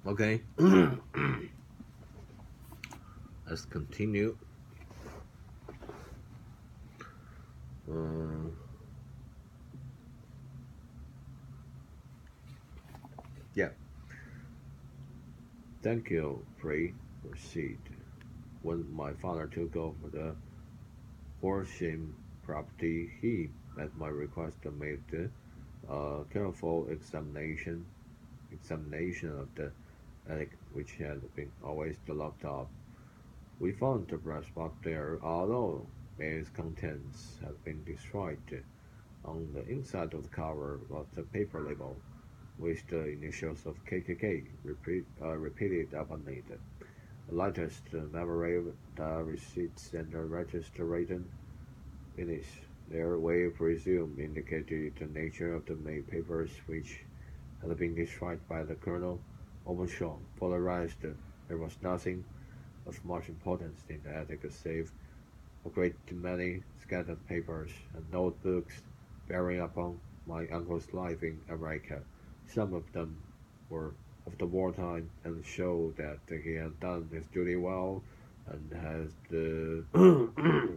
Okay, let's continue. Uh, yeah, thank you, Free. Proceed. When my father took over the Horsham property, he, at my request, made a careful examination of the attic, which had been always locked up. We found the brass pot there, although its contents had been destroyed. On the inside of the cover was a paper label with the initials of KKK repeated upon it. The latest memory, the receipts, and the register written beneath. Their we presume indicated the nature of the main papers which had been destroyed by the colonel Overshaw. For the rest, there was nothing of much importance in the attic save a great many scattered papers and notebooks bearing upon my uncle's life in America. Some of them were of the wartime and showed that he had done his duty well and has the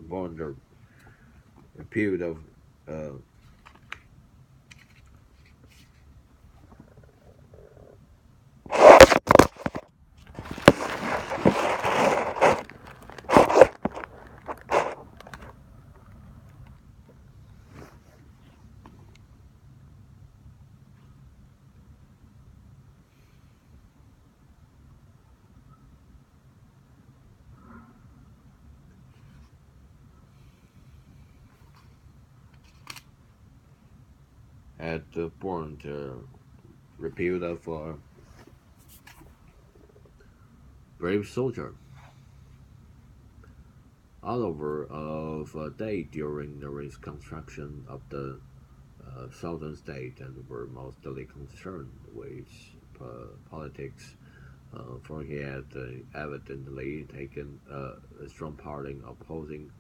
won the repute of uh, had borne the repute of a brave soldier. All over of a day during the reconstruction of the southern state and were mostly concerned with politics, for he had evidently taken a strong part in opposing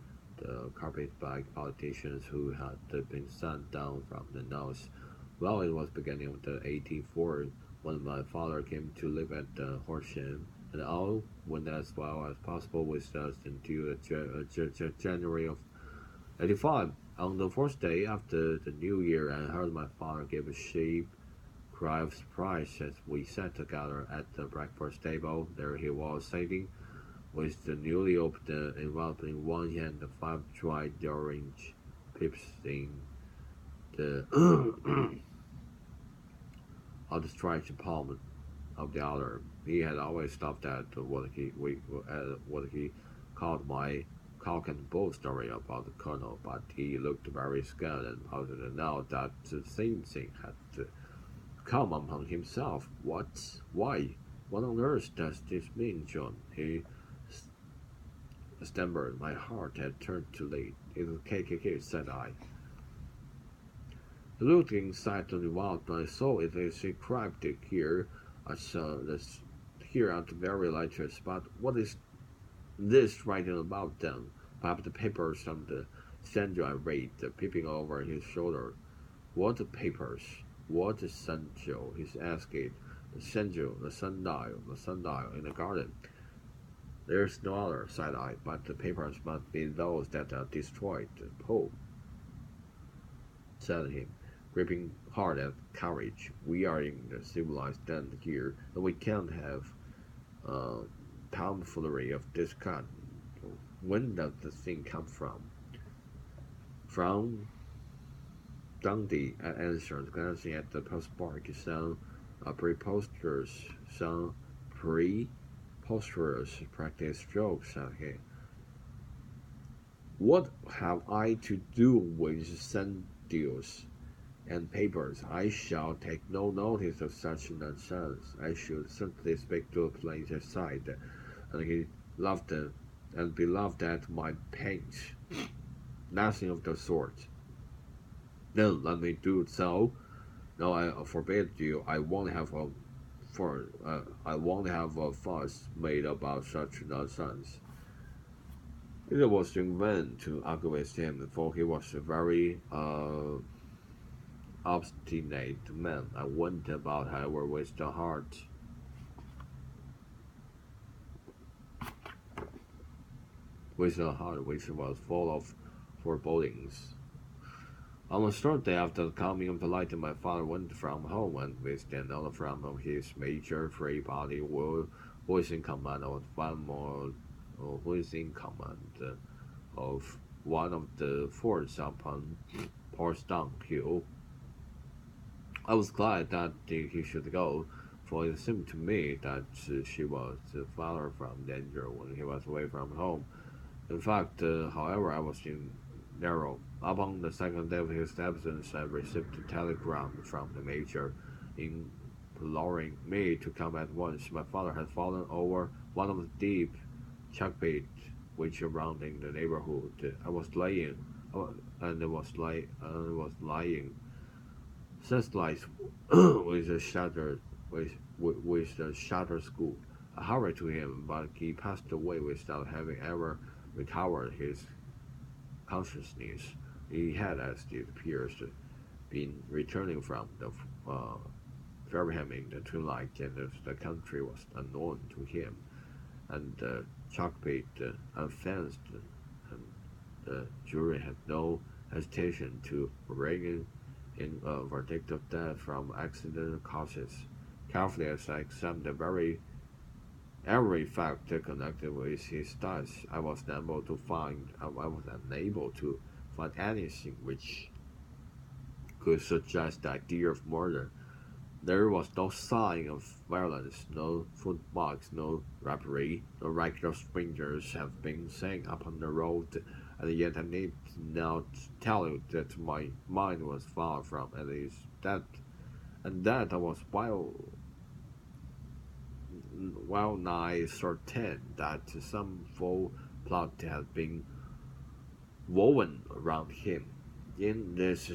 the carpetbag politicians who had been sent down from the north. Well, it was beginning of the 84 when my father came to live at Horsham, and all went as well as possible with us until January of 85. On the fourth day after the New Year, I heard my father give a sheep cry of surprise as we sat together at the breakfast table. There he was sitting, with the newly opened envelope in one hand and five dried orange pips in the outstretched palm of the other. He had always stopped at what he called my cock and bull story about the colonel, but he looked very scared and positive now that the same thing had come upon himself. What? Why? What on earth does this mean, John? He stammered. My heart had turned to lead. It is KKK, said I. He looked inside the vault. I saw it is cryptic here. I saw this here at the very latest. But what is this writing about then? Perhaps the papers on the stand I read, peeping over his shoulder. What papers? What essential? He asked it. The essential, the sundial in the garden. There's no other, said I, but the papers must be those that are destroyed. Poe, said him, gripping hard at courage. We are in the civilized land here, and we can't have uh, tomfoolery of this kind. When does the thing come from? From Dundee, I answered, glancing at the postmark. Some preposterous practice jokes, said he. What have I to do with sundials and papers? I shall take no notice of such nonsense. I should simply speak to a plain side, and he laughed and be laughed at my pains. Nothing of the sort. Then let me do so. No, I forbid you. I won't have a fuss made about such nonsense. It was in vain to argue with him, for he was a very obstinate man. I went about, however, with the heart with a heart which was full of forebodings. On the third day after the coming of the light, my father went from home, and with another from his major free body who is in command of one more, who is in command of one of the forts upon Portsdown Hill. I was glad that he should go, for it seemed to me that she was farther from danger when he was away from home. In fact, however, I was in narrow. Upon the second day of his absence, I received a telegram from the major imploring me to come at once. My father had fallen over one of the deep chalk pits which around in the neighborhood. I was lying, and was lying senseless with a shattered with a shattered skull. I hurried to him, but he passed away without having ever recovered his consciousness. He had, as it appears, been returning from the Fareham in the twilight, and the country was unknown to him, and the chalk-pit unfenced, and the jury had no hesitation to bring in a verdict of death from accidental causes. Carefully as I examined every fact connected with his death, I was unable to find anything which could suggest the idea of murder. There was no sign of violence, no footmarks, no robbery, no regular strangers have been seen upon the road, and yet I need not tell you that my mind was far from at least that, and that I was well nigh certain that some foul plot had been woven around him. In this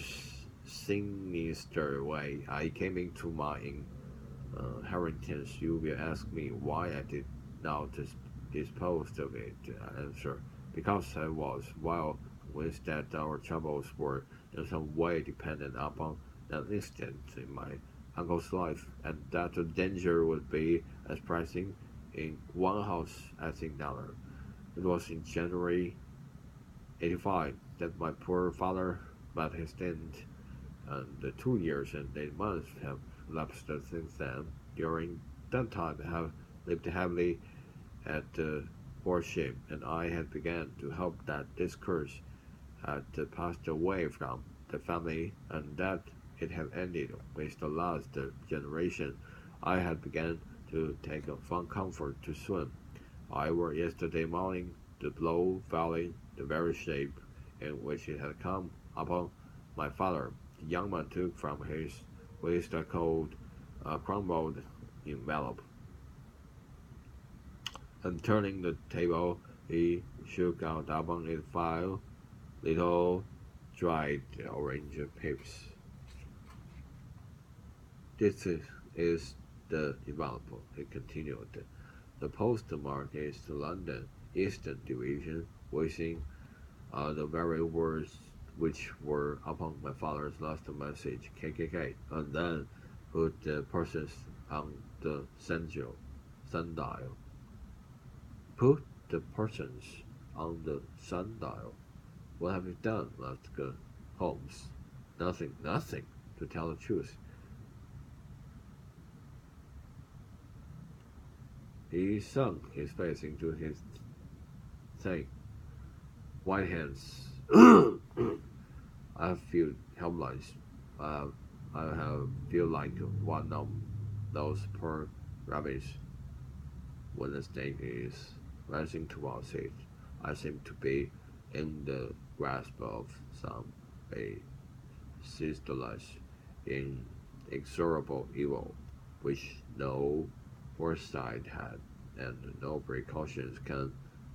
sinister way, I came into my inheritance. You will ask me why I did not dispose of it. I answer, because I was well convinced that our troubles were in some way dependent upon an instant in my uncle's life, and that the danger would be as pressing in one house as in another. It was in January 85 that my poor father met his end, and the 2 years and 8 months have elapsed since then. During that time, I have lived heavily at worship, and I had begun to hope that this curse had passed away from the family, and that it had ended with the last generation. I had begun to take a fond comfort to swim. I were yesterday morning the blow falling the very shape in which it had come upon my father. The young man took from his waistcoat a crumbled envelope, and turning the table, he shook out upon it 5 little dried orange pips. This is the envelope, he continued. The postmark is the London Eastern Division, wishing the very words which were upon my father's last message, KKK, and then put the persons on the sundial. Put the persons on the sundial. What have you done? Asked Holmes. Nothing, nothing, to tell the truth. He sunk his face into his thin, white hands. I feel helpless. I have feel like one of those poor rabbits when the snake is rising towards it. I seem to be in the grasp of some a ceaseless, inexorable evil, which no foresight had, and no precautions can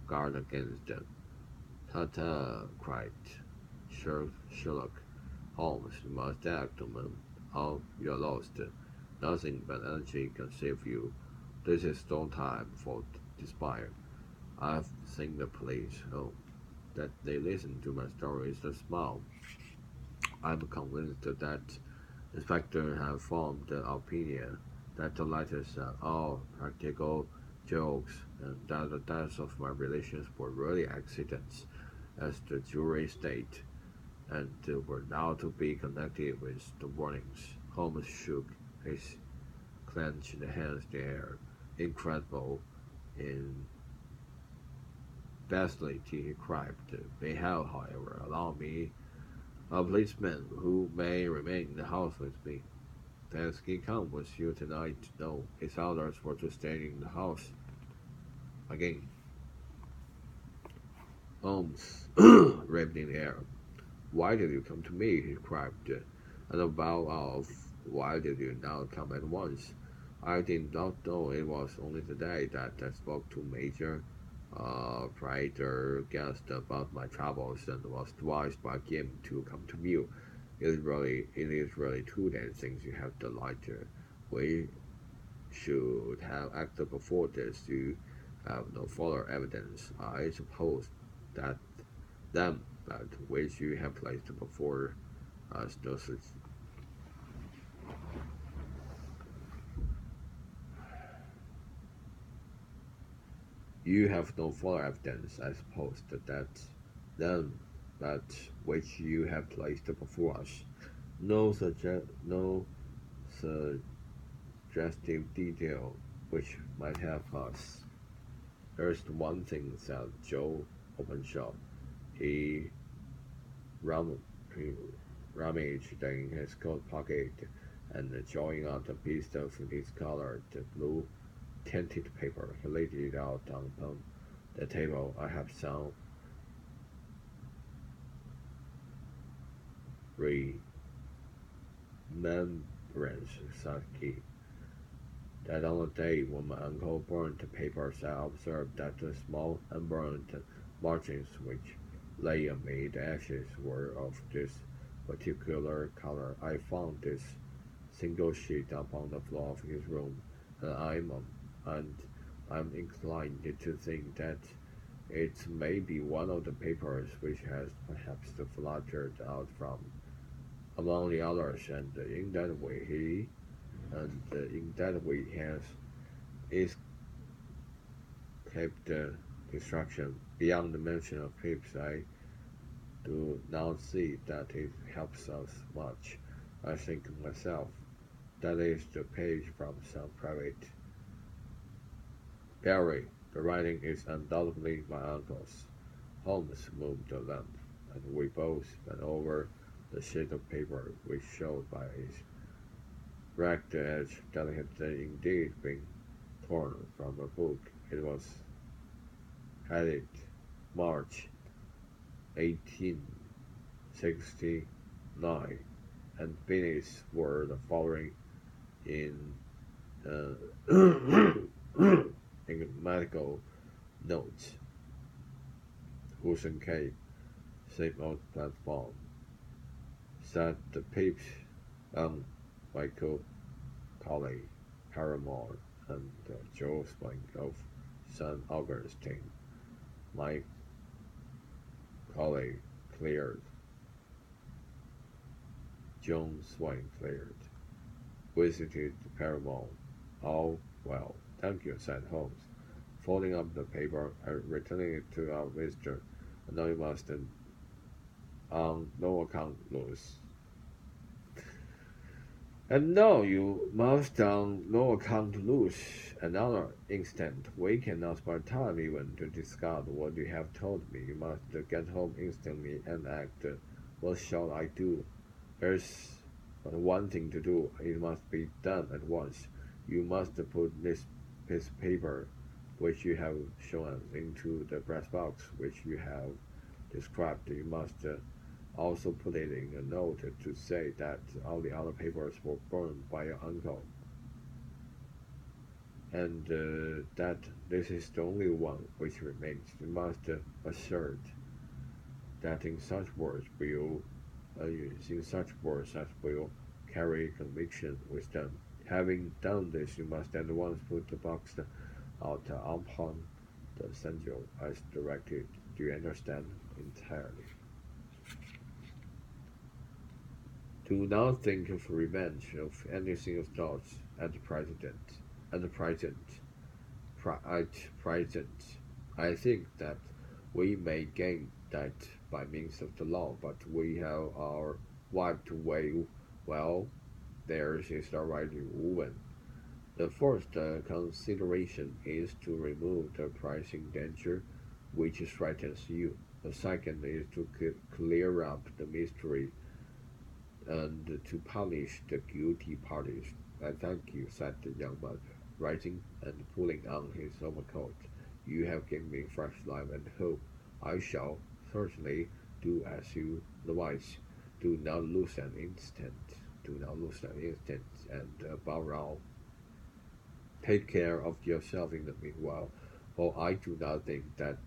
guard against them. Ta-ta! Cried Sherlock Holmes. You must act, man, or you're lost. Nothing but energy can save you. This is no time for despair. I've seen the police. Oh, that they listen to my stories and smile. I'm convinced that Inspector have formed the opinion that the letters are all practical jokes, and that the deaths of my relations were really accidents, as the jury state, and were now to be connected with the warnings. Holmes shook his clenched hands in the air. Incredible, in vastly, he cried. May hell, however, allow me a policeman who may remain in the house with me. Does he come with you tonight? No, his orders were to stay in the house. Again, Holmes raved in the air. Why did you come to me? He cried. And above all, why did you not come at once? I did not know it was only today that I spoke to Major Prater Guest about my troubles and was advised by him to come to you. It is really two days since you have the light. We should have acted before this. You have no further evidence. I suppose that them that which you have placed before us does you have no further evidence, I suppose, that them that which you have placed before us. No suggestive detail which might help us. There's one thing, said Joe Openshaw. He rum he rummaged in his coat pocket and drawing out a piece of discolored blue tinted paper, he laid it out upon the table. I have some remembrance, said he, that on the day when my uncle burned the papers, I observed that the small unburned margins which lay amid the ashes were of this particular color. I found this single sheet upon the floor of his room, and I'm inclined to think that it may be one of the papers which has perhaps fluttered out from among the others, and in that way has escaped destruction. Beyond the mention of pips, I do not see that it helps us much. I think myself that is the page from some private diary. The writing is undoubtedly my uncle's. Holmes moved the lamp, and we both bent over the sheet of paper which showed by its ragged edge that it had indeed been torn from a book. It was headed March 1869, and beneath were the following in uh, in medical notes. Wilson Cape, same old platform, sat the Pepys, Michael Colley, Paramore, and Joe Spink of St. Augustine. My Colley cleared, John Swain cleared, visited Paramore. All well, thank you, said Holmes, folding up the paper and returning it to our visitor. Now you must, on no account, lose. And no, you must on no account lose another instant. We cannot spare time even to discard what you have told me. You must get home instantly and act. What shall I do? There's but one thing to do. It must be done at once. You must put this piece of paper, which you have shown us, into the brass box which you have described. You must also put it in a note to say that all the other papers were burned by your uncle, and that this is the only one which remains. You must assert that in such words as will carry conviction with them. Having done this, you must at once put the box out upon the central as directed. Do you understand? Entirely. Do not think of revenge of anything of thoughts at the present. at present. I think that we may gain that by means of the law, but we have our wife to weigh. Well, theirs is already woven. The first consideration is to remove the pricing danger which threatens you. The second is to clear up the mystery and to punish the guilty parties. I thank you, said the young man, rising and pulling on his overcoat. You have given me fresh life and hope. I shall certainly do as you advise. Do not lose an instant. Do not lose an instant, and above all, take care of yourself in the meanwhile, for I do not think that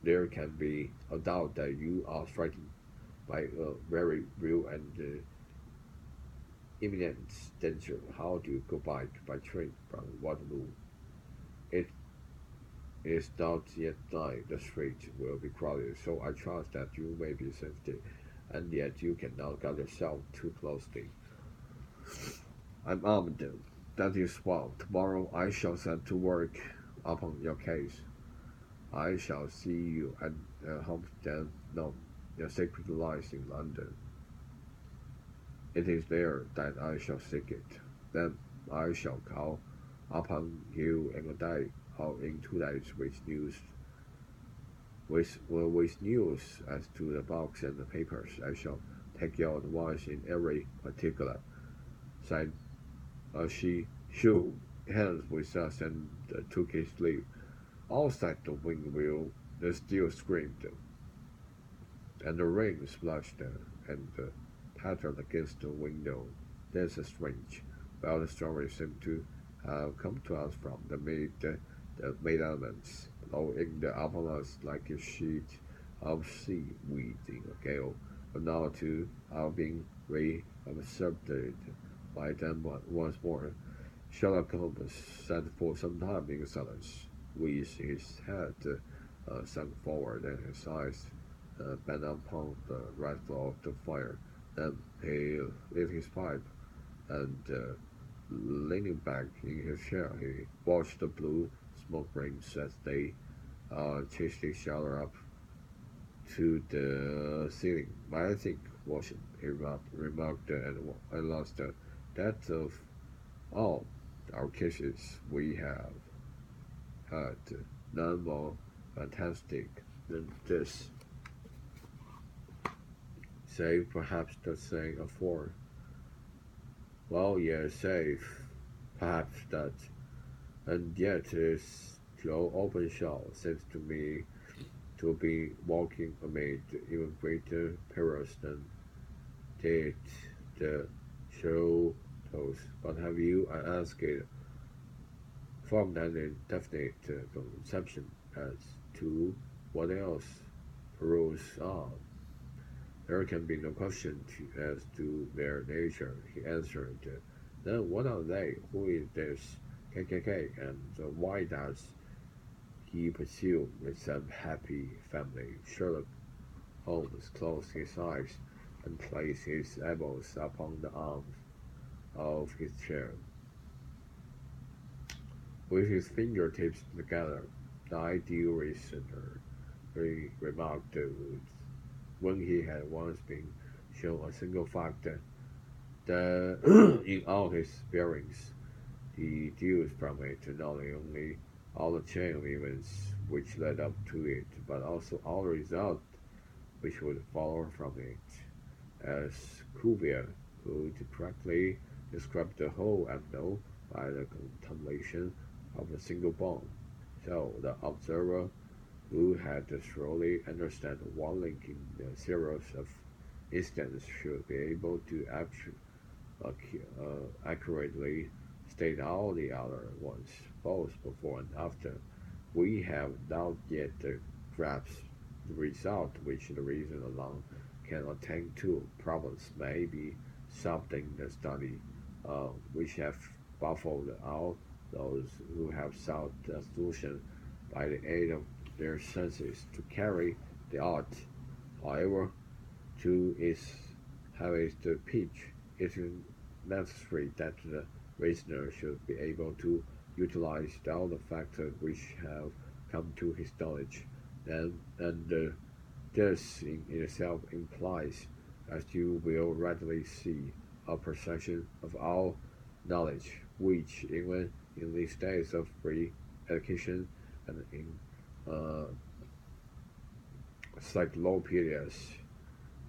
there can be a doubt that you are threatened by a very real and imminent danger. How do you go by train from Waterloo? It is not yet night. The street will be crowded, so I trust that you may be safe, and yet you cannot guard yourself too closely. I'm armed. That is well. Tomorrow I shall set to work upon your case. I shall see you at Hampstead. No, your secret lies in London. It is there that I shall seek it. Then I shall call upon you in a day or in 2 days with news as to the box and the papers. I shall take your advice in every particular. Said she shook hands with us and took his leave. Outside the windmill, the steel screamed, and the rain splashed and pattered against the window. That's strange. Well, the story seemed to have come to us from the mid elements, blowing upon us like a sheet of seaweed in a gale. But now, too, have been reabsorbed by them once more. Sherlock Holmes sat for some time in silence, with his head sunk forward and his eyes bent upon the red glow of the fire. Then he lit his pipe, and leaning back in his chair, he watched the blue smoke rings as they chased each other up to the ceiling. I think, Washington, he remarked and lost that of all our cases we have had none more fantastic than this, save perhaps the saying of four. Well, yes, save perhaps that, and yet this Joe Openshaw seems to me to be walking amid even greater perils than did the show those. But have you, I asked, formed an indefinite conception as to what else perils are? There can be no question as to their nature, he answered. Then what are they? Who is this KKK? And why does he pursue this unhappy family? Sherlock Holmes closed his eyes and placed his elbows upon the arms of his chair. With his fingertips together, the ideal listener, he remarked when he had once been shown a single fact that in all his bearings, deduced from it not only all the chain of events which led up to it, but also all the results which would follow from it, as Cuvier could correctly describe the whole animal by the contemplation of a single bone. So the observer who had to thoroughly understand one link in the series of instances should be able to accurately state all the other ones, both before and after. We have not yet grasped the result which the reason alone can attain to. Problems may be solved in the study, which have baffled all those who have sought the solution by the aid of their senses. To carry the art, however, to its highest pitch, it is necessary that the listener should be able to utilized all the factors which have come to his knowledge, and this in itself implies, as you will readily see, a perception of all knowledge, which, even in these days of free education and in uh, cyclopedias,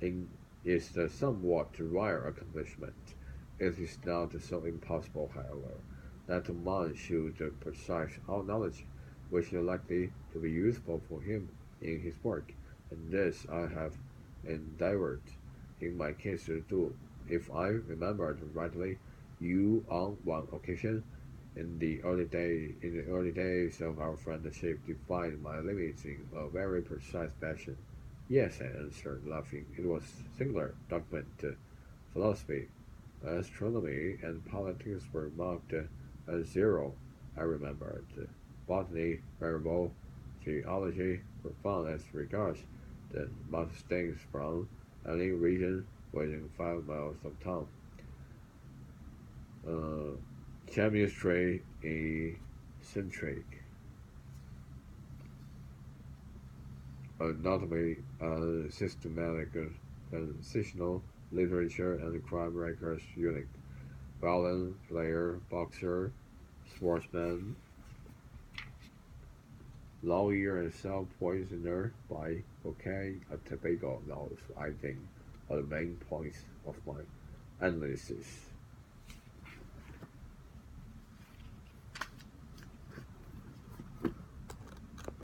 in, is a somewhat rare accomplishment. It is not so impossible, however, that a man should possess all knowledge which is likely to be useful for him in his work, and this I have endeavored in my case to do. If I remembered rightly, you on one occasion in the early days of our friendship defined my limits in a very precise fashion. Yes, I answered, laughing. It was singular document. Philosophy, astronomy, and politics were marked as zero, I remembered. Botany, variable, geology were found as regards the most things from any region within 5 miles of town. Uh, Chemistry, eccentric, anatomy, systematic, sensational literature, and crime records unique. Violin player, boxer, sportsman, lawyer, and self-poisoner by cocaine and tobacco. Those, I think, are the main points of my analysis.